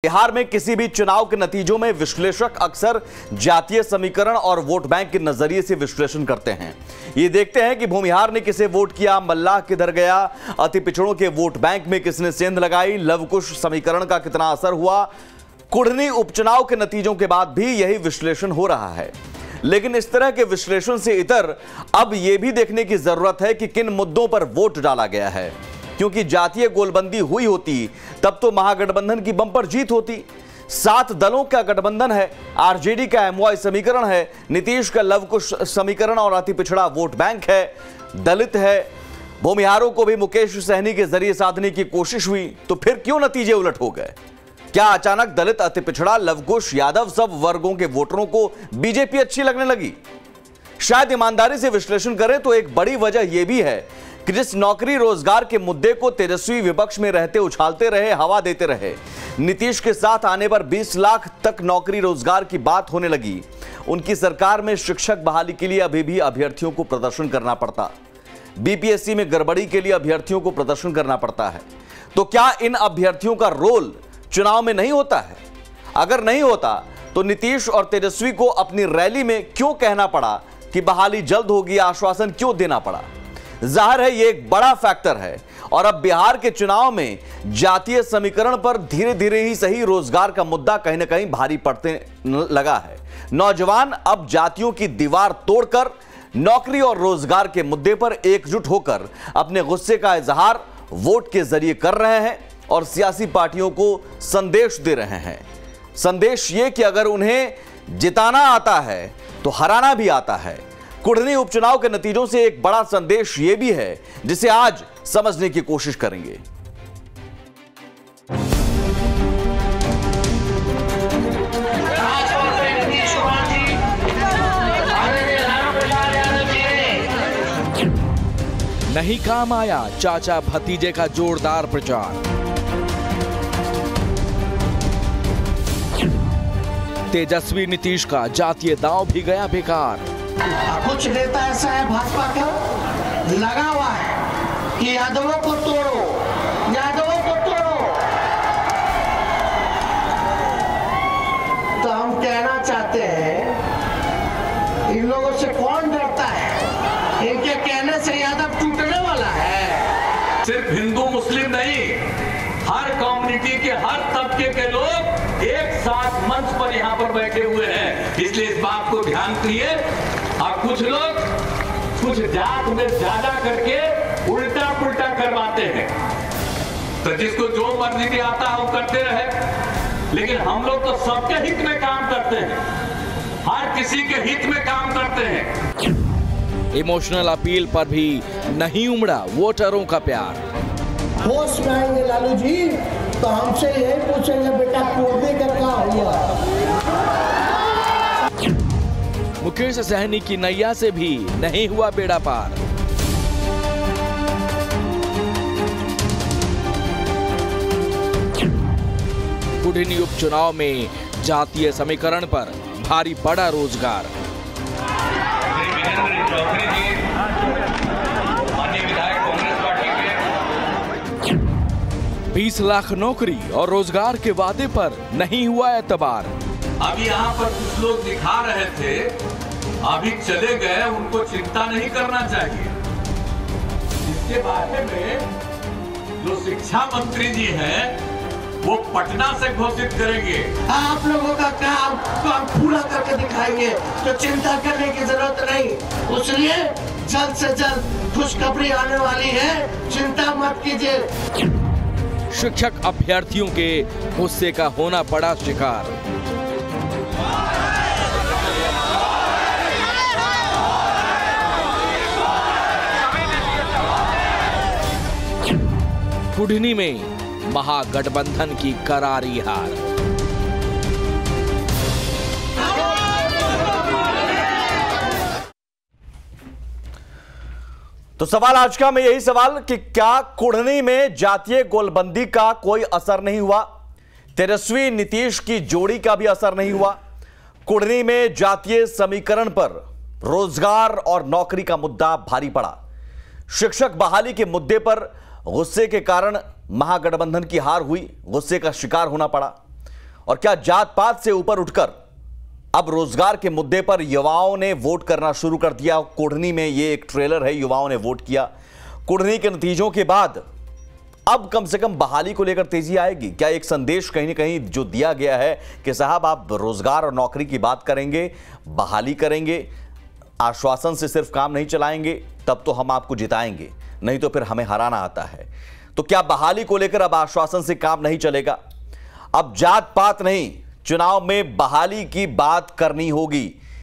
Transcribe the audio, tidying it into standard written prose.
बिहार में किसी भी चुनाव के नतीजों में विश्लेषक अक्सर जातीय समीकरण और वोट बैंक के नजरिए से विश्लेषण करते हैं। ये देखते हैं कि भूमिहार ने किसे वोट किया, मल्लाह किधर गया, अति पिछड़ों के वोट बैंक में किसने सेंध लगाई, लवकुश समीकरण का कितना असर हुआ। कुढ़नी उपचुनाव के नतीजों के बाद भी यही विश्लेषण हो रहा है। लेकिन इस तरह के विश्लेषण से इतर अब यह भी देखने की जरूरत है कि किन मुद्दों पर वोट डाला गया है, क्योंकि जातीय गोलबंदी हुई होती तब तो महागठबंधन की बंपर जीत होती। 7 दलों का गठबंधन है, आरजेडी का एमवाई समीकरण है, नीतीश का लवकुश समीकरण और अति पिछड़ा वोट बैंक है, दलित है। भूमिहारों को भी मुकेश सहनी के जरिए साधने की कोशिश हुई, तो फिर क्यों नतीजे उलट हो गए? क्या अचानक दलित, अति पिछड़ा, लवकुश, यादव सब वर्गों के वोटरों को बीजेपी अच्छी लगने लगी? शायद ईमानदारी से विश्लेषण करें तो एक बड़ी वजह यह भी है कि जिस नौकरी रोजगार के मुद्दे को तेजस्वी विपक्ष में रहते उछालते रहे, हवा देते रहे, नीतीश के साथ आने पर 20 लाख तक नौकरी रोजगार की बात होने लगी। उनकी सरकार में शिक्षक बहाली के लिए अभी भी अभ्यर्थियों को प्रदर्शन करना पड़ता, बीपीएससी में गड़बड़ी के लिए अभ्यर्थियों को प्रदर्शन करना पड़ता है। तो क्या इन अभ्यर्थियों का रोल चुनाव में नहीं होता है? अगर नहीं होता तो नीतीश और तेजस्वी को अपनी रैली में क्यों कहना पड़ा कि बहाली जल्द होगी, आश्वासन क्यों देना पड़ा? जाहिर है ये एक बड़ा फैक्टर है। और अब बिहार के चुनाव में जातीय समीकरण पर धीरे धीरे ही सही रोजगार का मुद्दा कहीं ना कहीं भारी पड़ने लगा है। नौजवान अब जातियों की दीवार तोड़कर नौकरी और रोजगार के मुद्दे पर एकजुट होकर अपने गुस्से का इजहार वोट के जरिए कर रहे हैं और सियासी पार्टियों को संदेश दे रहे हैं। संदेश ये कि अगर उन्हें जिताना आता है तो हराना भी आता है। कुढ़नी उपचुनाव के नतीजों से एक बड़ा संदेश यह भी है जिसे आज समझने की कोशिश करेंगे। नहीं काम आया चाचा भतीजे का जोरदार प्रचार। तेजस्वी नीतीश का जातीय दांव भी गया बेकार। कुछ नेता ऐसा है भाजपा का लगा हुआ है कि यादवों को तोड़ो, यादवों को तोड़ो। तो हम कहना चाहते हैं इन लोगों से कौन डरता है? इनके कहने से यादव टूटने वाला है। सिर्फ हिंदू मुस्लिम नहीं, हर कम्युनिटी के हर तबके के लोग एक साथ मंच पर यहाँ पर बैठे हुए हैं। इसलिए इस बात को ध्यान दिए। और कुछ लोग कुछ जात में ज्यादा करके उल्टा पुल्टा करवाते हैं, तो जिसको जो मर्जी आता है वो करते रहे। लेकिन हम लोग तो सबके हित में काम करते हैं, हर किसी के हित में काम करते हैं। इमोशनल अपील पर भी नहीं उमड़ा वोटरों का प्यार। होश में आएंगे लालू जी तो हमसे यही पूछेंगे बेटा कोर्टे का क्या हुआ। मुकेश सहनी की नैया से भी नहीं हुआ बेड़ा पार। कुढ़नी उपचुनाव में जातीय समीकरण पर भारी पड़ा रोजगार। 20 लाख नौकरी और रोजगार के वादे पर नहीं हुआ एतबार। अब यहाँ पर कुछ लोग दिखा रहे थे, अभी चले गए, उनको चिंता नहीं करना चाहिए। इसके बारे में जो शिक्षा मंत्री जी हैं वो पटना से घोषित करेंगे। आप लोगों का काम पूरा करके दिखाएंगे, तो चिंता करने की जरूरत नहीं। इसलिए जल्द से जल्द खुशखबरी आने वाली है, चिंता मत कीजिए। शिक्षक अभ्यर्थियों के गुस्से का होना पड़ा शिकार। कुढ़नी में महागठबंधन की करारी हार। तो सवाल आज का में यही सवाल कि क्या कुढ़नी में जातीय गोलबंदी का कोई असर नहीं हुआ? तेजस्वी नीतीश की जोड़ी का भी असर नहीं हुआ? कुढ़नी में जातीय समीकरण पर रोजगार और नौकरी का मुद्दा भारी पड़ा। शिक्षक बहाली के मुद्दे पर गुस्से के कारण महागठबंधन की हार हुई, गुस्से का शिकार होना पड़ा। और क्या जात पात से ऊपर उठकर अब रोजगार के मुद्दे पर युवाओं ने वोट करना शुरू कर दिया? कुढ़नी में ये एक ट्रेलर है, युवाओं ने वोट किया। कुढ़नी के नतीजों के बाद अब कम से कम बहाली को लेकर तेजी आएगी क्या? एक संदेश कहीं ना कहीं जो दिया गया है कि साहब आप रोजगार और नौकरी की बात करेंगे, बहाली करेंगे, आश्वासन से सिर्फ काम नहीं चलाएंगे, तब तो हम आपको जिताएंगे, नहीं तो फिर हमें हराना आता है। तो क्या बहाली को लेकर अब आश्वासन से काम नहीं चलेगा? अब जात पात नहीं, चुनाव में बहाली की बात करनी होगी।